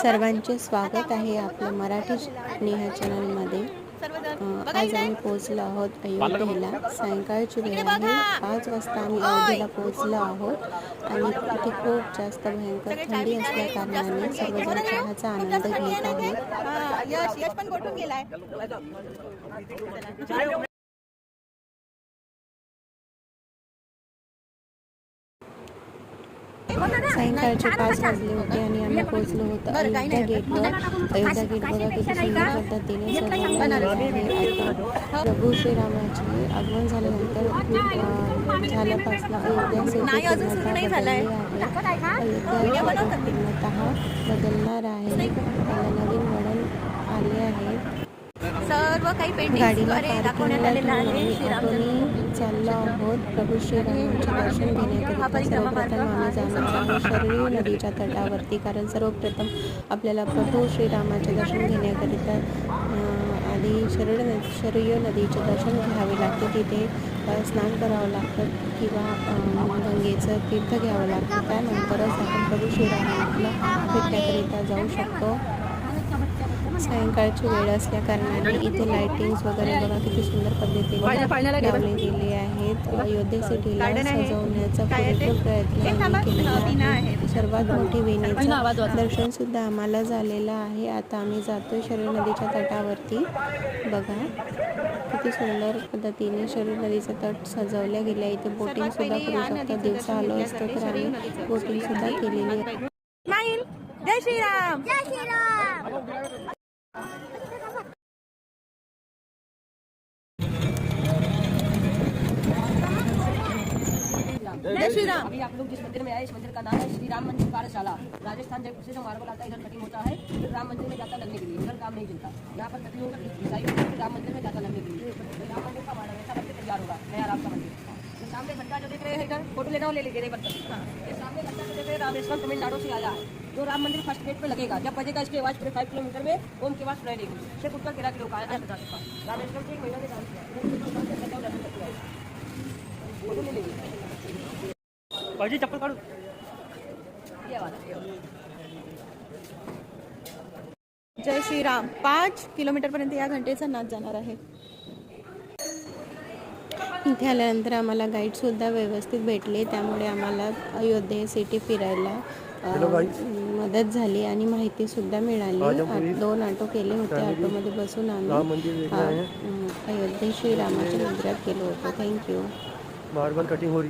सर्वांचे स्वागत आहे आपल्या मराठी स्नेहा चॅनलमध्ये। आज आम्ही पोहोचलो आहोत अयोध्येला। सायंकाळची वेळ आहे, 5 वाजता आम्ही अयोध्येला पोहोचलो आहोत आणि इथे खूप जास्त भयंकर थंडी असल्या कारणाने सर्वजण चहाचा आनंद घेत आहेत। यश पण गोठून गेलाय। सायंकाळचे 5 वाजले होते आणि आम्ही पोहोचलो होतो अयोध्या गेटवर। अयोध्या गेट बघा किती सुंदर पद्धतीने सजवलेले आहे। आता प्रभू श्रीरामाचे आगमन झाल्यानंतर झाल्यापासून अयोध्या सिटी पूर्णतः बदलणार आहे। त्याला नवीन मॉडेल आले आहे। सर्व काही गाडीला दाखवण्यात आलेलं आहे। आपण चाललो आहोत प्रभू श्रीरामांचे दर्शन घेण्याकरिता। सर्वप्रथम आम्ही जाणार आहोत शरयू नदीच्या तटावरती, कारण सर्वप्रथम आपल्याला प्रभू श्रीरामाचे दर्शन घेण्याकरिता आधी शरयू नदीचे दर्शन घ्यावे लागते। तिथे स्नान करावं लागतं किंवा गंगेचं तीर्थ घ्यावं लागतं। त्यानंतरच आपण प्रभू श्रीरामाला भेटण्याकरिता जाऊ शकतो। सायंकाळची वेळ असल्या कारणाने इथे लाइटिंग्स वगैरे बघा किती सुंदर पद्धतीने लावले गेले आहेत। अयोध्या सिटीला सजवण्याचा पुरेपूर प्रयत्न केलेला आहे। सर्वात मोठी वेणीचं दर्शन सुद्धा आम्हाला झालेलं आहे। आता आम्ही जातोय शरयू नदीच्या तटावरती। बघा किती सुंदर पद्धतीने शरयू नदीचा तट सजवल्या गेला। इथे बोटिंग सुद्धा करू शकता। दिवसा आलो असतो तर आम्ही बोटिंग सुद्धा केलेली आहे। जय श्रीराम, जय श्रीराम। जय श्रीराम। अभी आप लोग जिस मंदिर में आए, इस मंदिर का नाम है श्री राम मंदिर कार्यशाला। राजस्थान जयपुर से जो मार्बल आता है इधर कटिंग होता है, फिर राम मंदिर में जाता लगने के लिए। इधर काम नहीं चलता। यहाँ पर कटिंग होकर ईसाई राम मंदिर में जाता लगने के लिए। राम मंदिर का मार्बल ऐसा बनकर तैयार होगा, नया राम का मंदिर। सामने घंटा जो देख रहे हैं इधर, फोटो लेना हो ले लीजिए। ये सामने घंटा जो देख रहे हैं रामेश्वरम तमिलनाडु से आया है। जो राम मंदिर फर्स्ट गेट पे लगेगा, जब बजेगा इसकी आवाज पूरे 5 किलोमीटर में ओम की आवाज सुनाई देगी। सिर्फ उत्तर 13 किलो का आया है। रामेश्वरम से 1 महीना में डांस किया। फोटो ले लीजिए भाजी, चप्पल काढू। जय श्रीराम। 5 किलोमीटर पर्यंत या घंटेचा नाच जाणार आहे। इथे आल्यानंतर आम्हाला गाईडसुद्धा व्यवस्थित भेटले, त्यामुळे आम्हाला अयोध्या सिटी फिरायला मदत झाली आणि माहितीसुद्धा मिळाली। 2 ऑटो केले होते। ऑटोमध्ये बसून आम्ही अयोध्या श्रीरामाच्या मंदिरात गेलो होतो। थँक्यू। मार्बल कटिंग हो रही है।